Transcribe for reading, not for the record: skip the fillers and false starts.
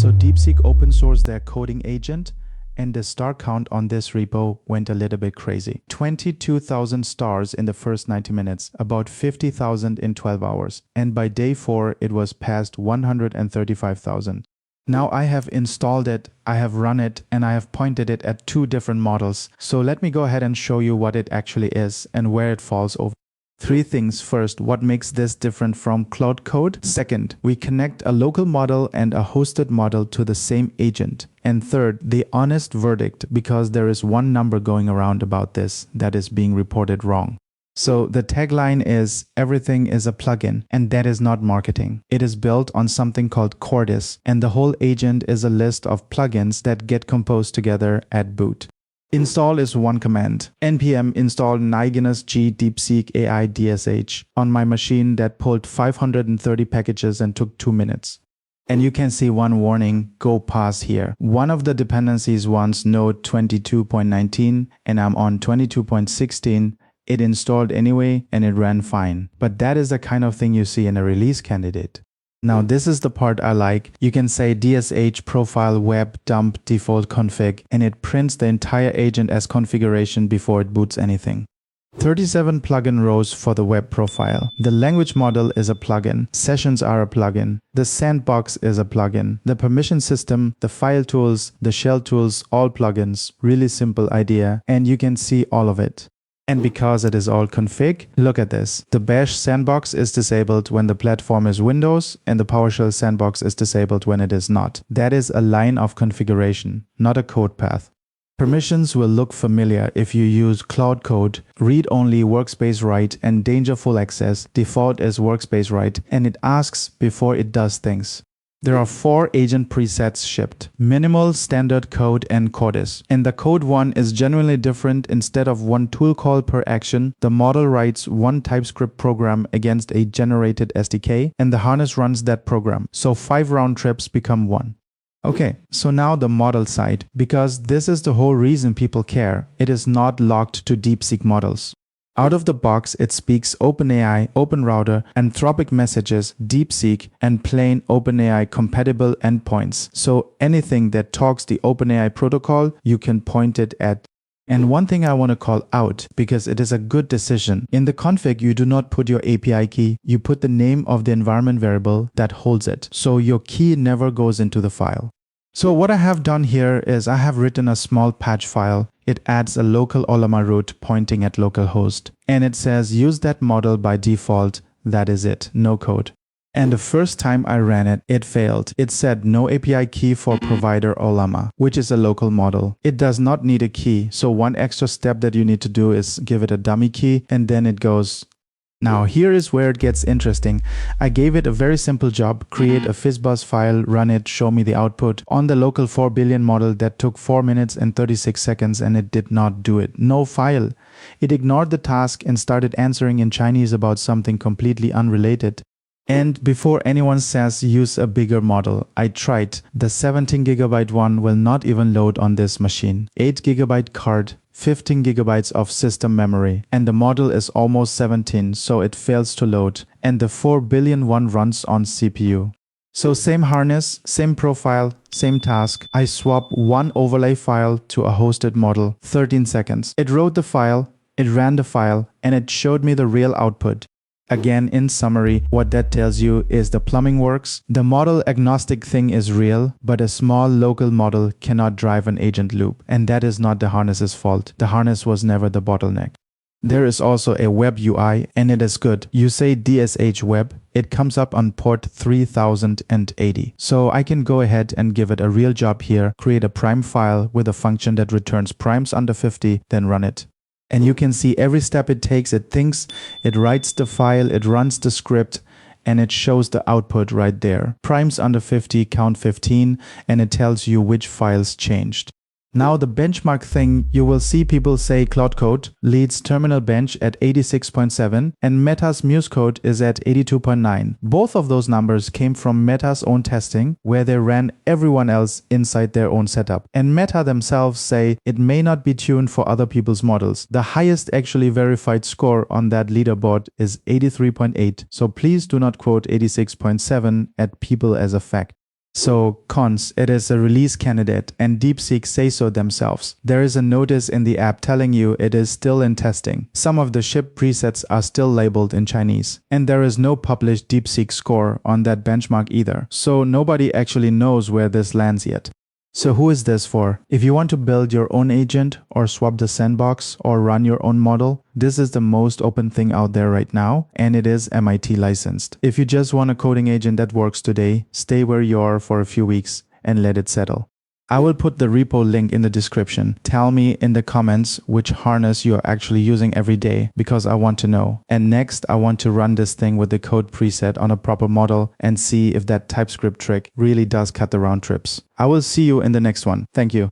So DeepSeek open sourced their coding agent, and the star count on this repo went a little bit crazy. 22,000 stars in the first 90 minutes, about 50,000 in 12 hours. And by day 4, it was past 135,000. Now I have installed it, I have run it, and I have pointed it at 2 different models. So let me go ahead and show you what it actually is and where it falls over. 3 things. First, what makes this different from Claude Code? Second, we connect a local model and a hosted model to the same agent. And third, the honest verdict, because there is one number going around about this that is being reported wrong. So the tagline is, everything is a plugin, and that is not marketing. It is built on something called Cordis, and the whole agent is a list of plugins that get composed together at boot. Install is one command. npm install nigenus g DeepSeek AI DSH on my machine that pulled 530 packages and took 2 minutes. And you can see one warning, go pause here. One of the dependencies wants node 22.19 and I'm on 22.16. It installed anyway and it ran fine. But that is the kind of thing you see in a release candidate. Now this is the part I like. You can say DSH profile web dump default config and it prints the entire agent as configuration before it boots anything. 37 plugin rows for the web profile. The language model is a plugin. Sessions are a plugin. The sandbox is a plugin. The permission system, the file tools, the shell tools, all plugins. Really simple idea and you can see all of it. And because it is all config, look at this. The bash sandbox is disabled when the platform is Windows and the PowerShell sandbox is disabled when it is not. That is a line of configuration, not a code path. Permissions will look familiar if you use Claude Code, read-only workspace write and danger full access, default is workspace write, and it asks before it does things. There are 4 agent presets shipped: minimal, standard, code, and Cordis. And the code one is genuinely different. Instead of one tool call per action, the model writes one TypeScript program against a generated SDK, and the harness runs that program. So 5 round trips become 1. Okay, so now the model side, because this is the whole reason people care. It is not locked to DeepSeek models. Out of the box, it speaks OpenAI, OpenRouter, Anthropic messages, DeepSeek, and plain OpenAI compatible endpoints. So anything that talks the OpenAI protocol, you can point it at. And one thing I want to call out, because it is a good decision. In the config, you do not put your API key, you put the name of the environment variable that holds it. So your key never goes into the file. So what I have done here is I have written a small patch file. It adds a local Ollama root pointing at localhost. And it says use that model by default. That is it, no code. And the first time I ran it, it failed. It said no API key for provider Ollama, which is a local model. It does not need a key. So one extra step that you need to do is give it a dummy key and then it goes. Now here is where it gets interesting. I gave it a very simple job, create a fizzbuzz file, run it, show me the output on the local 4 billion model that took 4 minutes and 36 seconds and it did not do it. No file. It ignored the task and started answering in Chinese about something completely unrelated. And before anyone says use a bigger model, I tried. The 17 GB one will not even load on this machine. 8 GB card. 15 gigabytes of system memory, and the model is almost 17, so it fails to load, and the 4 billion one runs on CPU. So same harness, same profile, same task. I swap one overlay file to a hosted model, 13 seconds. It wrote the file, it ran the file, and it showed me the real output. Again, in summary, what that tells you is the plumbing works. The model agnostic thing is real, but a small local model cannot drive an agent loop. And that is not the harness's fault. The harness was never the bottleneck. There is also a web UI and it is good. You say DSH web, it comes up on port 3080. So I can go ahead and give it a real job here, create a prime file with a function that returns primes under 50, then run it. And you can see every step it takes, it thinks, it writes the file, it runs the script, and it shows the output right there. Primes under 50, count 15, and it tells you which files changed. Now the benchmark thing, you will see people say Claude Code leads terminal bench at 86.7 and Meta's Muse code is at 82.9. Both of those numbers came from Meta's own testing where they ran everyone else inside their own setup. And Meta themselves say it may not be tuned for other people's models. The highest actually verified score on that leaderboard is 83.8. So please do not quote 86.7 at people as a fact. So, cons, it is a release candidate and DeepSeek say so themselves. There is a notice in the app telling you it is still in testing. Some of the shipped presets are still labeled in Chinese. And there is no published DeepSeek score on that benchmark either. So nobody actually knows where this lands yet. So who is this for? If you want to build your own agent or swap the sandbox or run your own model, this is the most open thing out there right now, and it is MIT licensed. If you just want a coding agent that works today, stay where you are for a few weeks and let it settle. I will put the repo link in the description. Tell me in the comments which harness you are actually using every day, because I want to know. And next, I want to run this thing with the code preset on a proper model and see if that TypeScript trick really does cut the round trips. I will see you in the next one. Thank you.